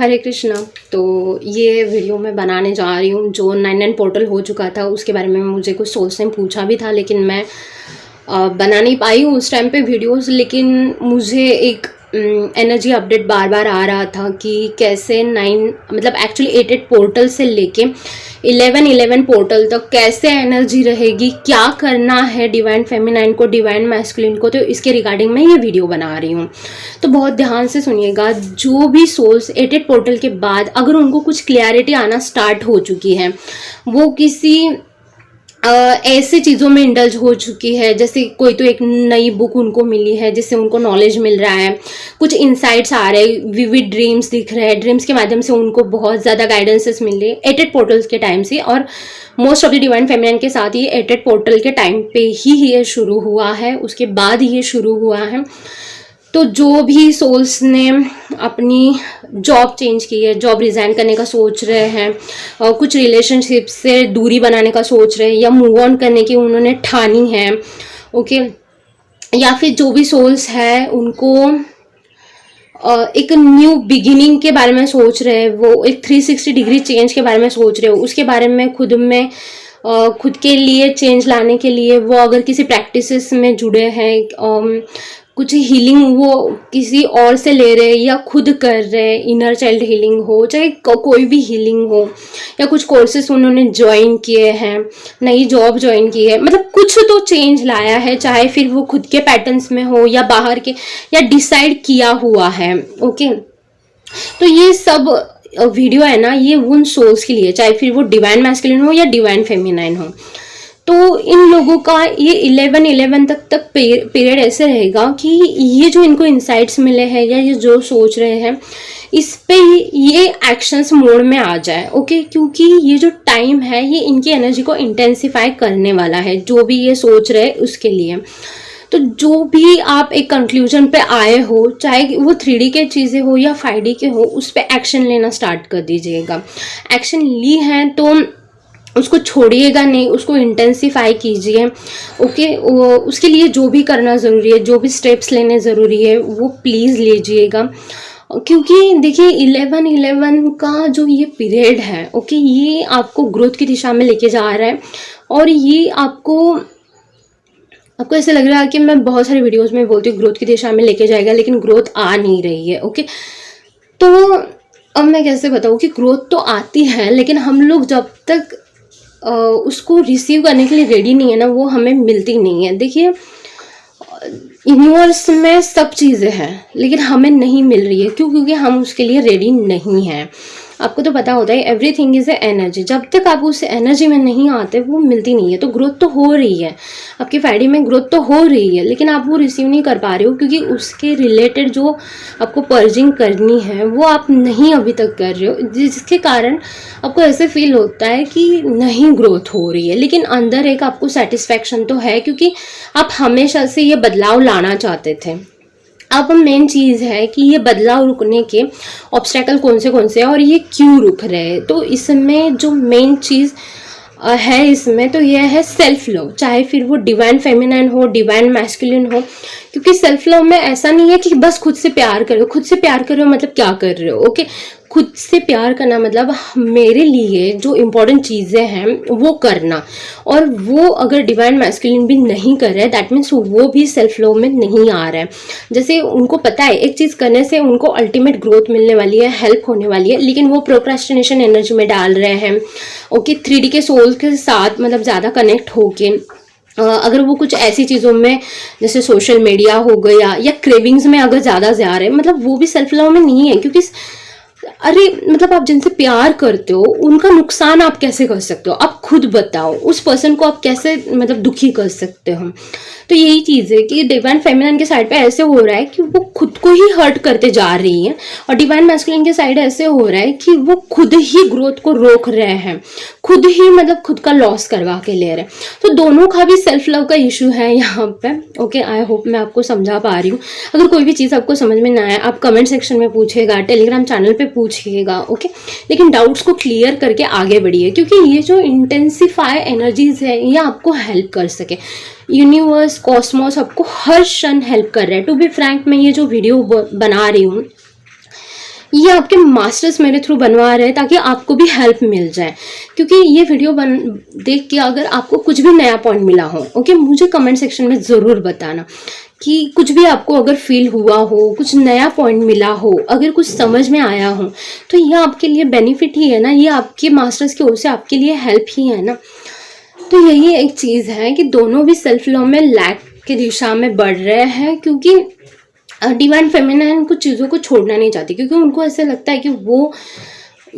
हरे कृष्णा। तो ये वीडियो मैं बनाने जा रही हूँ। जो 99 पोर्टल हो चुका था उसके बारे में मुझे कुछ सोल्स ने पूछा भी था, लेकिन मैं बना नहीं पाई हूँ उस टाइम पे वीडियोस। लेकिन मुझे एक एनर्जी अपडेट बार बार आ रहा था कि कैसे 9 मतलब एक्चुअली 88 पोर्टल से लेके 11 पोर्टल तक कैसे एनर्जी रहेगी, क्या करना है डिवाइन फेमिनाइन को, डिवाइन मैस्कुलिन को। तो इसके रिगार्डिंग मैं ये वीडियो बना रही हूँ, तो बहुत ध्यान से सुनिएगा। जो भी सोल्स 88 पोर्टल के बाद अगर उनको कुछ क्लियरिटी आना स्टार्ट हो चुकी है, वो किसी ऐसे चीज़ों में इंडल्ज हो चुकी है, जैसे कोई तो एक नई बुक उनको मिली है जिससे उनको नॉलेज मिल रहा है, कुछ इंसाइट्स आ रहे हैं, विविड ड्रीम्स दिख रहे हैं, ड्रीम्स के माध्यम से उनको बहुत ज़्यादा गाइडेंसेस मिल रही है 88 पोर्टल्स के टाइम से। और most of the divine feminine के साथ ये 88 पोर्टल के टाइम पे ही ये शुरू हुआ है, उसके बाद ये शुरू हुआ है। तो जो भी सोल्स ने अपनी जॉब चेंज की है, जॉब रिज़ाइन करने का सोच रहे हैं, और कुछ रिलेशनशिप से दूरी बनाने का सोच रहे हैं, या मूव ऑन करने की उन्होंने ठानी है, ओके, या फिर जो भी सोल्स है उनको एक न्यू बिगिनिंग के बारे में सोच रहे हैं, वो एक 360 डिग्री चेंज के बारे में सोच रहे हो, उसके बारे में खुद के लिए चेंज लाने के लिए वो अगर किसी प्रैक्टिसेस में जुड़े हैं, कुछ हीलिंग वो किसी और से ले रहे या खुद कर रहे, इनर चाइल्ड हीलिंग हो, चाहे कोई भी हीलिंग हो, या कुछ कोर्सेस उन्होंने ज्वाइन किए हैं, नई जॉब ज्वाइन की है, मतलब कुछ तो चेंज लाया है, चाहे फिर वो खुद के पैटर्न्स में हो या बाहर के, या डिसाइड किया हुआ है, ओके। तो ये सब वीडियो है ना, ये उन सोल्स के लिए, चाहे फिर वो डिवाइन मैस्कुलिन हो या डिवाइन फेमिनाइन हो। तो इन लोगों का ये 11 तक पीरियड ऐसे रहेगा कि ये जो इनको इंसाइट्स मिले हैं या ये जो सोच रहे हैं, इस पे ये एक्शंस मोड में आ जाए, ओके। क्योंकि ये जो टाइम है ये इनकी एनर्जी को इंटेंसिफाई करने वाला है, जो भी ये सोच रहे हैं उसके लिए। तो जो भी आप एक कंक्लूजन पे आए हो, चाहे वो 3D के चीज़ें हो या 5D के हो, उस पर एक्शन लेना स्टार्ट कर दीजिएगा। एक्शन ली है तो उसको छोड़िएगा नहीं, उसको इंटेंसिफाई कीजिए, ओके। उसके लिए जो भी करना ज़रूरी है, जो भी स्टेप्स लेने ज़रूरी है, वो प्लीज़ लीजिएगा। क्योंकि देखिए 11 का जो ये पीरियड है, ओके, ये आपको ग्रोथ की दिशा में लेके जा रहा है। और ये आपको ऐसे लग रहा है कि मैं बहुत सारे वीडियोस में बोलती हूँ ग्रोथ की दिशा में लेके जाएगा, लेकिन ग्रोथ आ नहीं रही है, ओके। तो अब मैं कैसे बताऊँ कि ग्रोथ तो आती है, लेकिन हम लोग जब तक उसको रिसीव करने के लिए रेडी नहीं है ना, वो हमें मिलती नहीं है। देखिए यूनिवर्स में सब चीज़ें हैं, लेकिन हमें नहीं मिल रही है। क्यों? क्योंकि हम उसके लिए रेडी नहीं हैं। आपको तो पता होता है एवरीथिंग इज़ ए एनर्जी। जब तक आप उस एनर्जी में नहीं आते, वो मिलती नहीं है। तो ग्रोथ तो हो रही है, आपकी फैडी में ग्रोथ तो हो रही है, लेकिन आप वो रिसीव नहीं कर पा रहे हो, क्योंकि उसके रिलेटेड जो आपको पर्जिंग करनी है वो आप नहीं अभी तक कर रहे हो, जिसके कारण आपको ऐसे फील होता है कि नहीं ग्रोथ हो रही है। लेकिन अंदर एक आपको सेटिस्फैक्शन तो है, क्योंकि आप हमेशा से ये बदलाव लाना चाहते थे। अब मेन चीज़ है कि ये बदलाव रुकने के ऑब्स्टेकल कौन से हैं और ये क्यों रुक रहे हैं। तो इसमें जो मेन चीज़ है इसमें, तो ये है सेल्फ लव। चाहे फिर वो डिवाइन फेमिनाइन हो, डिवाइन मैस्कुलिन हो, क्योंकि सेल्फ लव में ऐसा नहीं है कि बस खुद से प्यार करो। खुद से प्यार करो मतलब क्या कर रहे हो, ओके। खुद से प्यार करना मतलब मेरे लिए जो इम्पोर्टेंट चीज़ें हैं वो करना, और वो अगर डिवाइन मैस्कुलिन भी नहीं कर रहा है, दैट मीन्स वो भी सेल्फ लव में नहीं आ रहा है। जैसे उनको पता है एक चीज़ करने से उनको अल्टीमेट ग्रोथ मिलने वाली है, हेल्प होने वाली है, लेकिन वो प्रोक्रेस्टिनेशन एनर्जी में डाल रहे हैं, ओके। 3D के सोल के साथ मतलब ज़्यादा कनेक्ट होके अगर वो कुछ ऐसी चीज़ों में जैसे सोशल मीडिया हो गया या क्रेविंग्स में अगर ज़्यादा जा रहे हैं, मतलब वो भी सेल्फ लव में नहीं है। क्योंकि अरे मतलब आप जिनसे प्यार करते हो उनका नुकसान आप कैसे कर सकते हो? आप खुद बताओ, उस पर्सन को आप कैसे मतलब दुखी कर सकते हो? तो यही चीज़ है कि डिवाइन फेमिनिन के साइड पे ऐसे हो रहा है कि वो खुद को ही हर्ट करते जा रही है, और डिवाइन मैस्कुलिन के साइड ऐसे हो रहा है कि वो खुद ही ग्रोथ को रोक रहे हैं, खुद ही मतलब खुद का लॉस करवा के ले रहे हैं। तो दोनों का भी सेल्फ लव का इशू है यहाँ पे, ओके। आई होप मैं आपको समझा पा रही हूँ। अगर कोई भी चीज़ आपको समझ में ना आए, आप कमेंट सेक्शन में पूछिएगा, टेलीग्राम चैनल पे पूछिएगा, ओके। लेकिन डाउट्स को क्लियर करके आगे बढ़िए, क्योंकि ये जो इंटेंसिफाई एनर्जीज है ये आपको हेल्प कर सके। यूनिवर्स, कॉस्मोस आपको हर क्षण हेल्प कर रहा है। टू बी फ्रैंक, मैं ये जो वीडियो बना रही हूँ ये आपके मास्टर्स मेरे थ्रू बनवा रहे हैं ताकि आपको भी हेल्प मिल जाए। क्योंकि ये वीडियो देख के अगर आपको कुछ भी नया पॉइंट मिला हो, ओके, मुझे कमेंट सेक्शन में ज़रूर बताना कि कुछ भी आपको अगर फील हुआ हो, कुछ नया पॉइंट मिला हो, अगर कुछ समझ में आया हो, तो ये आपके लिए बेनिफिट ही है ना, ये आपके मास्टर्स की ओर से आपके लिए हेल्प ही है ना। तो यही एक चीज़ है कि दोनों भी सेल्फ लव में लैक की दिशा में बढ़ रहे हैं, क्योंकि डिवाइन फेमिनाइन कुछ चीज़ों को छोड़ना नहीं चाहती, क्योंकि उनको ऐसा लगता है कि वो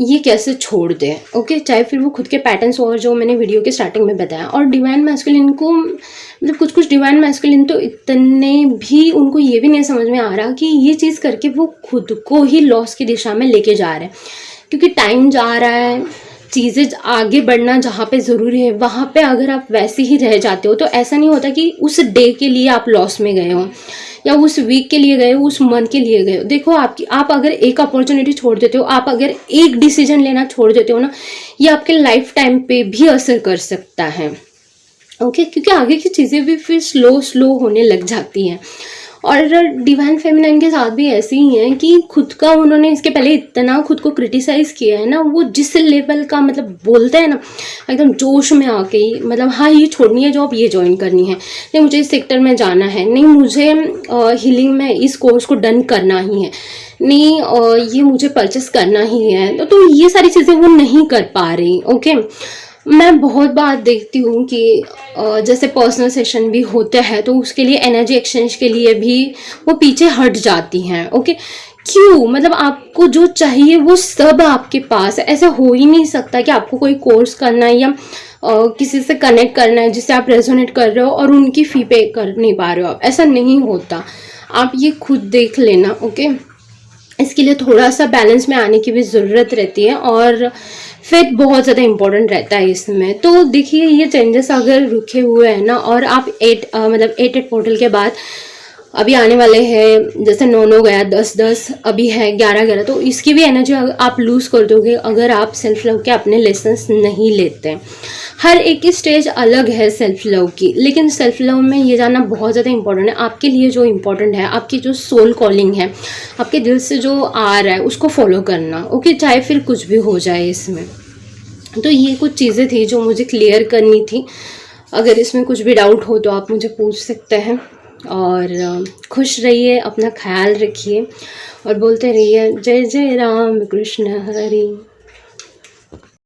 ये कैसे छोड़ दे, ओके, चाहे फिर वो खुद के पैटर्न्स और जो मैंने वीडियो के स्टार्टिंग में बताया। और डिवाइन मैस्कुलिन को मतलब कुछ डिवाइन मैस्कुलिन तो इतने भी उनको ये भी नहीं समझ में आ रहा कि ये चीज़ करके वो खुद को ही लॉस की दिशा में लेके जा रहे हैं, क्योंकि टाइम जा रहा है, चीज़ें आगे बढ़ना जहाँ पे ज़रूरी है वहाँ पे अगर आप वैसे ही रह जाते हो तो ऐसा नहीं होता कि उस डे के लिए आप लॉस में गए हो या उस वीक के लिए गए हो, उस मंथ के लिए गए हो। देखो आप अगर एक अपॉर्चुनिटी छोड़ देते हो, आप अगर एक डिसीजन लेना छोड़ देते हो ना, ये आपके लाइफ टाइम पे भी असर कर सकता है, ओके, क्योंकि आगे की चीज़ें भी फिर स्लो होने लग जाती हैं। और डिवाइन फेमिनाइन के साथ भी ऐसे ही हैं कि खुद का उन्होंने इसके पहले इतना खुद को क्रिटिसाइज़ किया है ना, वो जिस लेवल का मतलब बोलते हैं ना एकदम जोश में आके ही, मतलब हाँ ये छोड़नी है जॉब, ये ज्वाइन करनी है, नहीं मुझे इस सेक्टर में जाना है, नहीं मुझे हीलिंग में इस कोर्स को डन करना ही है, नहीं ये मुझे परचेस करना ही है, तो ये सारी चीज़ें वो नहीं कर पा रही, ओके। मैं बहुत बार देखती हूँ कि जैसे पर्सनल सेशन भी होते हैं तो उसके लिए एनर्जी एक्सचेंज के लिए भी वो पीछे हट जाती हैं, ओके। क्यों? मतलब आपको जो चाहिए वो सब आपके पास है। ऐसा हो ही नहीं सकता कि आपको कोई कोर्स करना है या किसी से कनेक्ट करना है जिससे आप रेजोनेट कर रहे हो और उनकी फ़ी पे कर नहीं पा रहे हो आप, ऐसा नहीं होता। आप ये खुद देख लेना, ओके। इसके लिए थोड़ा सा बैलेंस में आने की भी ज़रूरत रहती है और फेथ बहुत ज़्यादा इंपॉर्टेंट रहता है इसमें। तो देखिए ये चेंजेस अगर रुके हुए हैं ना, और आप मतलब 8 पोर्टल के बाद अभी आने वाले हैं, जैसे 9 गया, 10 अभी है, 11 तो इसकी भी एनर्जी आप लूज़ कर दोगे अगर आप सेल्फ लव के अपने लेसन्स नहीं लेते। हर एक की स्टेज अलग है सेल्फ लव की, लेकिन सेल्फ लव में ये जानना बहुत ज़्यादा इंपॉर्टेंट है। आपके लिए जो इंपॉर्टेंट है, आपकी जो सोल कॉलिंग है, आपके दिल से जो आ रहा है उसको फॉलो करना, ओके, चाहे फिर कुछ भी हो जाए इसमें। तो ये कुछ चीज़ें थी जो मुझे क्लियर करनी थी। अगर इसमें कुछ भी डाउट हो तो आप मुझे पूछ सकते हैं। और खुश रहिए, अपना ख्याल रखिए और बोलते रहिए जय जय राम कृष्ण हरि।